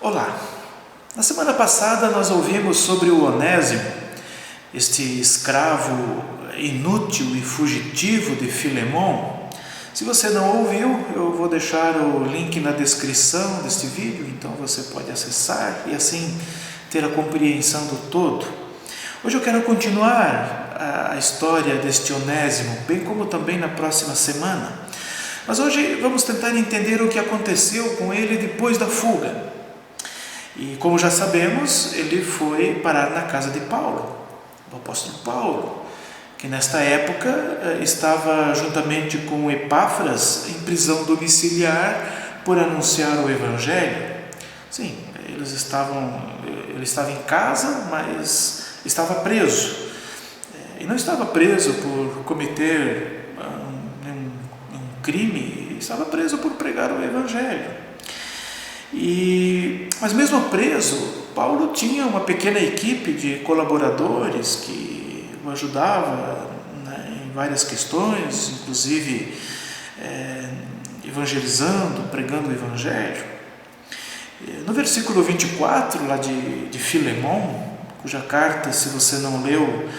Olá! Na semana passada nós ouvimos sobre o Onésimo, este escravo inútil e fugitivo de Filemon. Se você não ouviu, eu vou deixar o link na descrição deste vídeo, então você pode acessar e assim ter a compreensão do todo. Hoje eu quero continuar a história deste Onésimo, bem como também na próxima semana. Mas hoje vamos tentar entender o que aconteceu com ele depois da fuga. E como já sabemos, ele foi parar na casa de Paulo, do apóstolo Paulo, que nesta época estava juntamente com Epáfras em prisão domiciliar por anunciar o Evangelho. Sim, ele estava em casa, mas estava preso. E não estava preso por cometer um crime, estava preso por pregar o Evangelho. Mas mesmo preso, Paulo tinha uma pequena equipe de colaboradores que o ajudava em várias questões, inclusive evangelizando, pregando o Evangelho. No versículo 24, lá de Filemon, cuja carta, se você não leu,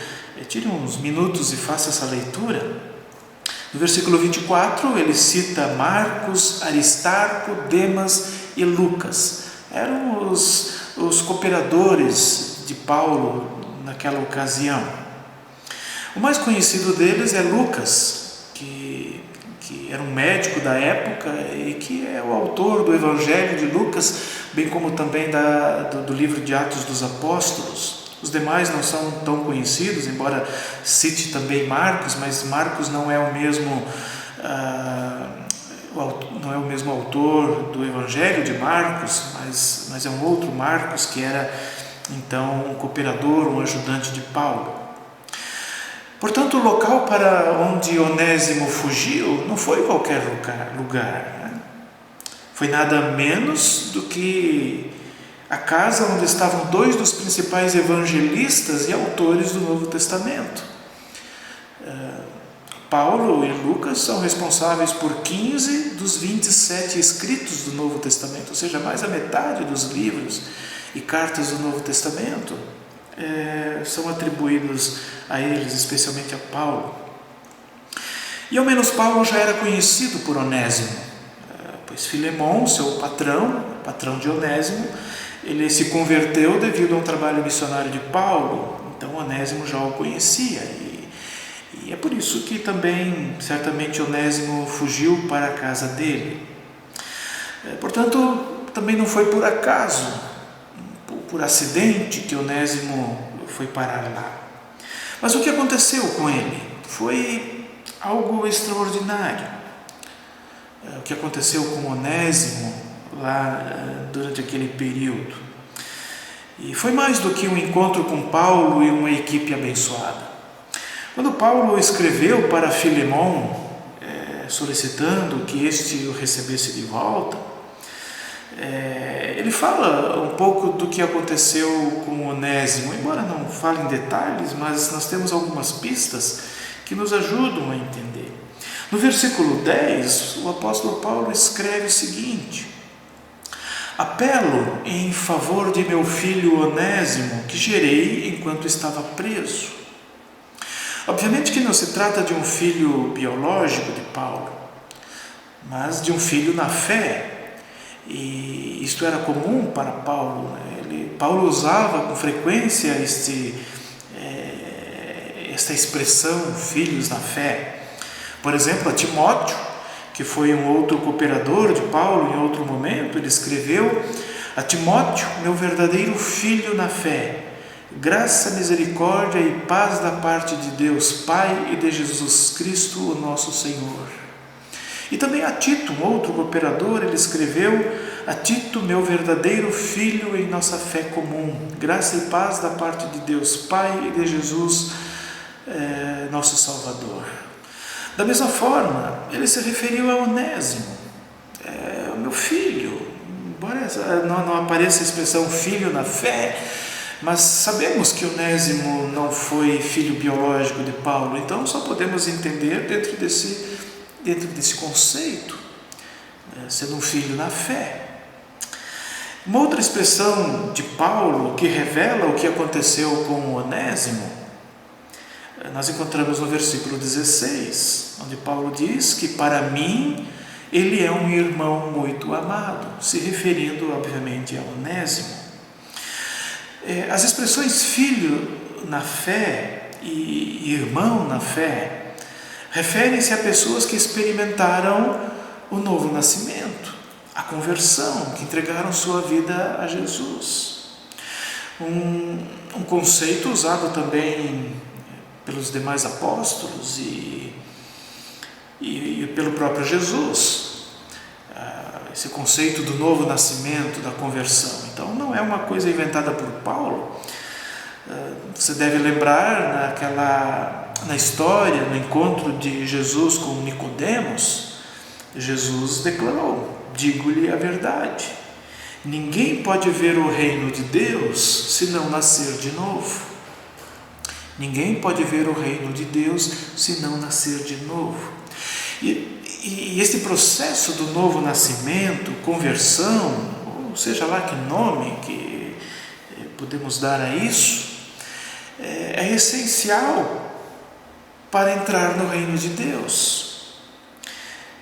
tire uns minutos e faça essa leitura. No versículo 24, ele cita Marcos, Aristarco, Demas e Lucas. Eram os cooperadores de Paulo naquela ocasião. O mais conhecido deles é Lucas, que era um médico da época e que é o autor do Evangelho de Lucas, bem como também do livro de Atos dos Apóstolos. Os demais não são tão conhecidos, embora cite também Marcos, mas Marcos não é o mesmo autor do Evangelho de Marcos, mas é um outro Marcos que era então um cooperador, um ajudante de Paulo. Portanto, o local para onde Onésimo fugiu não foi qualquer lugar, né? Foi nada menos do que a casa onde estavam dois dos principais evangelistas e autores do Novo Testamento. Paulo e Lucas são responsáveis por 15 dos 27 escritos do Novo Testamento, ou seja, mais da metade dos livros e cartas do Novo Testamento são atribuídos a eles, especialmente a Paulo. E ao menos Paulo já era conhecido por Onésimo, pois Filemon, seu patrão de Onésimo, ele se converteu devido a um trabalho missionário de Paulo, então Onésimo já o conhecia e é por isso que também, certamente, Onésimo fugiu para a casa dele. Portanto, também não foi por acaso, por acidente, que Onésimo foi parar lá. Mas o que aconteceu com ele foi algo extraordinário. O que aconteceu com Onésimo lá durante aquele período. E foi mais do que um encontro com Paulo e uma equipe abençoada. Quando Paulo escreveu para Filemon, solicitando que este o recebesse de volta, ele fala um pouco do que aconteceu com Onésimo, embora não fale em detalhes, mas nós temos algumas pistas que nos ajudam a entender. No versículo 10, o apóstolo Paulo escreve o seguinte: apelo em favor de meu filho Onésimo, que gerei enquanto estava preso. Obviamente que não se trata de um filho biológico de Paulo, mas de um filho na fé. E isto era comum para Paulo. Paulo usava com frequência esta expressão, filhos na fé. Por exemplo, a Timóteo, que foi um outro cooperador de Paulo, em outro momento, ele escreveu: a Timóteo, meu verdadeiro filho na fé, graça, misericórdia e paz da parte de Deus Pai e de Jesus Cristo, o nosso Senhor. E também a Tito, um outro cooperador, ele escreveu: a Tito, meu verdadeiro filho em nossa fé comum, graça e paz da parte de Deus Pai e de Jesus, nosso Salvador. Da mesma forma, ele se referiu a Onésimo, o meu filho, embora não apareça a expressão filho na fé, mas sabemos que Onésimo não foi filho biológico de Paulo, então só podemos entender dentro desse conceito, sendo um filho na fé. Uma outra expressão de Paulo que revela o que aconteceu com Onésimo, nós encontramos no versículo 16, onde Paulo diz que para mim ele é um irmão muito amado, se referindo obviamente a Onésimo. As expressões filho na fé e irmão na fé referem-se a pessoas que experimentaram o novo nascimento, a conversão, que entregaram sua vida a Jesus. Um conceito usado também pelos demais apóstolos e pelo próprio Jesus, esse conceito do novo nascimento, da conversão. Então não é uma coisa inventada por Paulo. Você deve lembrar na história, no encontro de Jesus com Nicodemos, Jesus declarou: digo-lhe a verdade, ninguém pode ver o reino de Deus se não nascer de novo. Ninguém pode ver o reino de Deus se não nascer de novo. E este processo do novo nascimento, conversão, ou seja lá que nome que podemos dar a isso, é essencial para entrar no reino de Deus.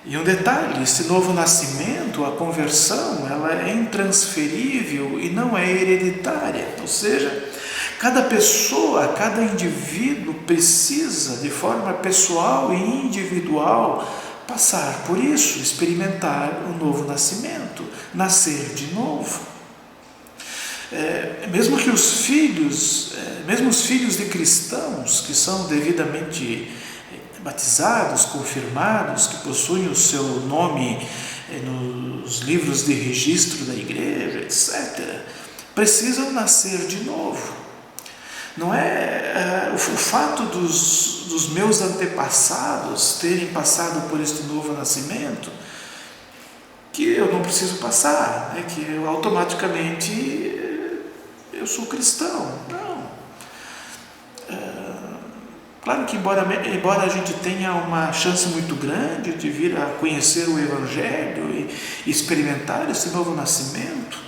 E um detalhe, esse novo nascimento, a conversão, ela é intransferível e não é hereditária. Ou seja, cada pessoa, cada indivíduo precisa, de forma pessoal e individual, passar por isso, experimentar o novo nascimento, nascer de novo. Mesmo os filhos de cristãos que são devidamente batizados, confirmados, que possuem o seu nome nos livros de registro da igreja, etc., precisam nascer de novo. Não é o fato dos meus antepassados terem passado por este novo nascimento que eu não preciso passar, que eu automaticamente eu sou cristão. Não. Claro que embora a gente tenha uma chance muito grande de vir a conhecer o Evangelho e experimentar esse novo nascimento,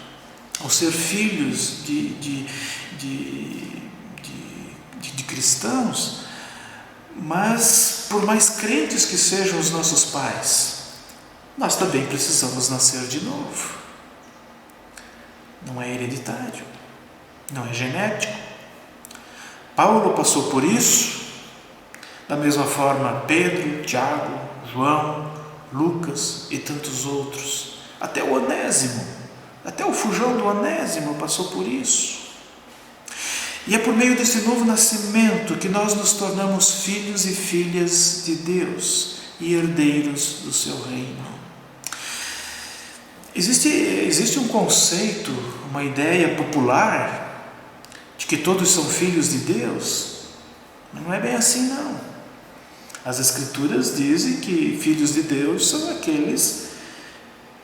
ao ser filhos de cristãos, mas por mais crentes que sejam os nossos pais, nós também precisamos nascer de novo. Não é hereditário, não é genético. Paulo passou por isso, da mesma forma Pedro, Tiago, João, Lucas e tantos outros. Até o Onésimo, até o fujão do Onésimo passou por isso. E é por meio desse novo nascimento que nós nos tornamos filhos e filhas de Deus e herdeiros do seu reino. Existe um conceito, uma ideia popular de que todos são filhos de Deus, mas não é bem assim não. As Escrituras dizem que filhos de Deus são aqueles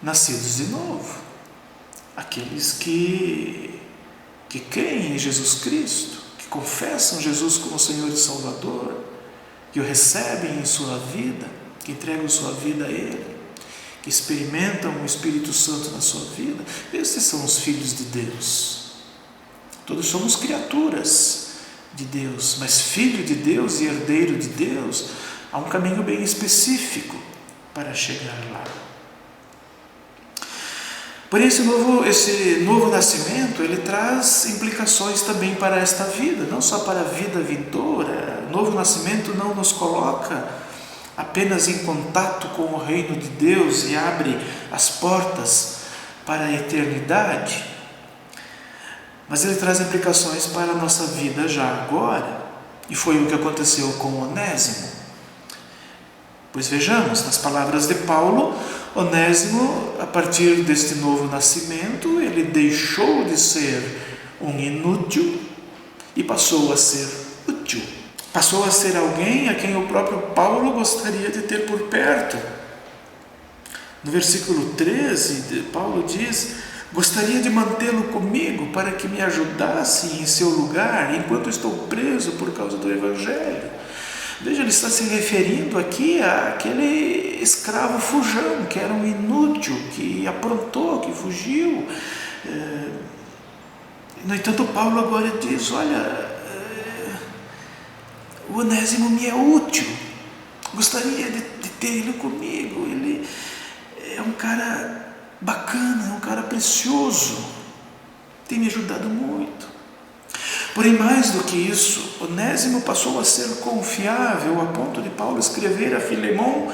nascidos de novo, aqueles que creem em Jesus Cristo, que confessam Jesus como Senhor e Salvador, que o recebem em sua vida, que entregam sua vida a Ele, que experimentam o Espírito Santo na sua vida. Esses são os filhos de Deus. Todos somos criaturas de Deus, mas filho de Deus e herdeiro de Deus, há um caminho bem específico para chegar lá. Porém, esse novo nascimento, ele traz implicações também para esta vida, não só para a vida vindoura. O novo nascimento não nos coloca apenas em contato com o reino de Deus e abre as portas para a eternidade, mas ele traz implicações para a nossa vida já agora, e foi o que aconteceu com Onésimo. Pois vejamos, nas palavras de Paulo, Onésimo, a partir deste novo nascimento, ele deixou de ser um inútil e passou a ser útil. Passou a ser alguém a quem o próprio Paulo gostaria de ter por perto. No versículo 13, Paulo diz: gostaria de mantê-lo comigo para que me ajudasse em seu lugar enquanto estou preso por causa do Evangelho. Veja, ele está se referindo aqui àquele escravo fujão, que era um inútil, que aprontou, que fugiu, No entanto, Paulo agora diz, olha, o Onésimo me é útil, gostaria de ter ele comigo, ele é um cara bacana, é um cara precioso, tem me ajudado muito. Porém, mais do que isso, Onésimo passou a ser confiável a ponto de Paulo escrever a Filemão: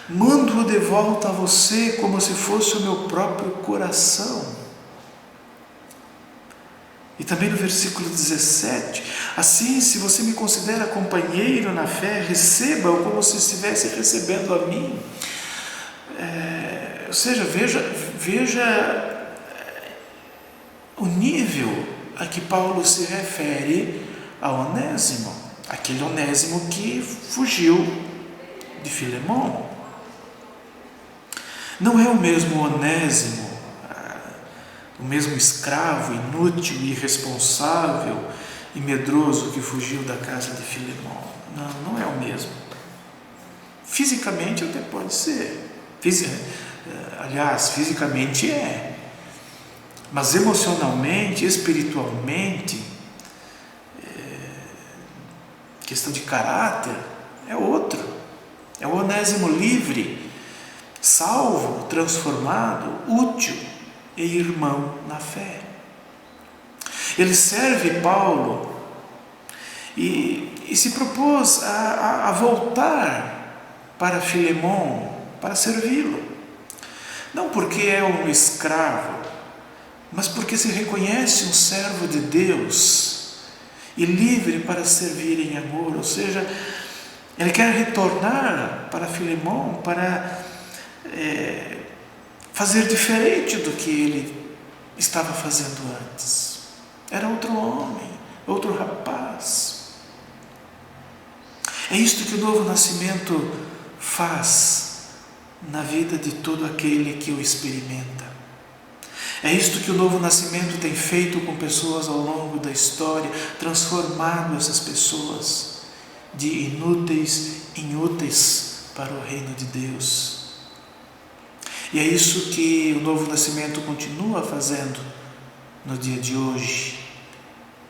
mando-o de volta a você como se fosse o meu próprio coração. E também no versículo 17, assim, se você me considera companheiro na fé, receba-o como se estivesse recebendo a mim. Ou seja, veja o nível a que Paulo se refere a Onésimo, aquele Onésimo que fugiu de Filemão. Não é o mesmo Onésimo, o mesmo escravo, inútil, irresponsável e medroso que fugiu da casa de Filemão. Não é o mesmo. Fisicamente até pode ser. Aliás, fisicamente é. Mas emocionalmente, espiritualmente, questão de caráter, é outro. É o Onésimo livre, salvo, transformado, útil e irmão na fé. Ele serve Paulo e se propôs a voltar para Filemão, para servi-lo. Não porque é um escravo, mas porque se reconhece um servo de Deus e livre para servir em amor. Ou seja, ele quer retornar para Filemão para fazer diferente do que ele estava fazendo antes. Era outro homem, outro rapaz. É isto que o novo nascimento faz na vida de todo aquele que o experimenta. É isto que o novo nascimento tem feito com pessoas ao longo da história, transformado essas pessoas de inúteis em úteis para o reino de Deus. E é isso que o novo nascimento continua fazendo no dia de hoje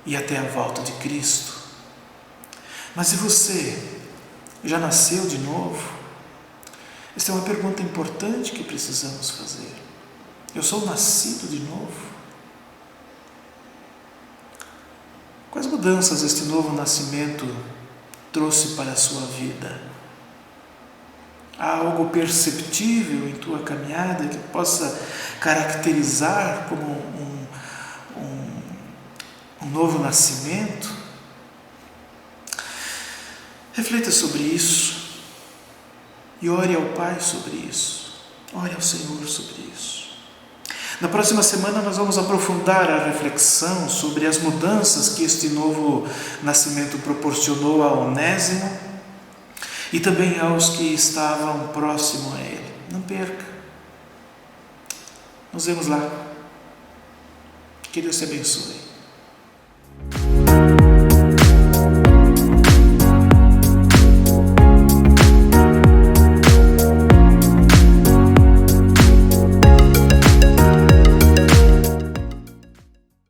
e até a volta de Cristo. Mas e você? Já nasceu de novo? Esta é uma pergunta importante que precisamos fazer. Eu sou nascido de novo? Quais mudanças este novo nascimento trouxe para a sua vida? Há algo perceptível em tua caminhada que possa caracterizar como um novo nascimento? Reflita sobre isso e ore ao Pai sobre isso. Ore ao Senhor sobre isso. Na próxima semana nós vamos aprofundar a reflexão sobre as mudanças que este novo nascimento proporcionou a Onésimo e também aos que estavam próximo a ele. Não perca. Nos vemos lá. Que Deus te abençoe.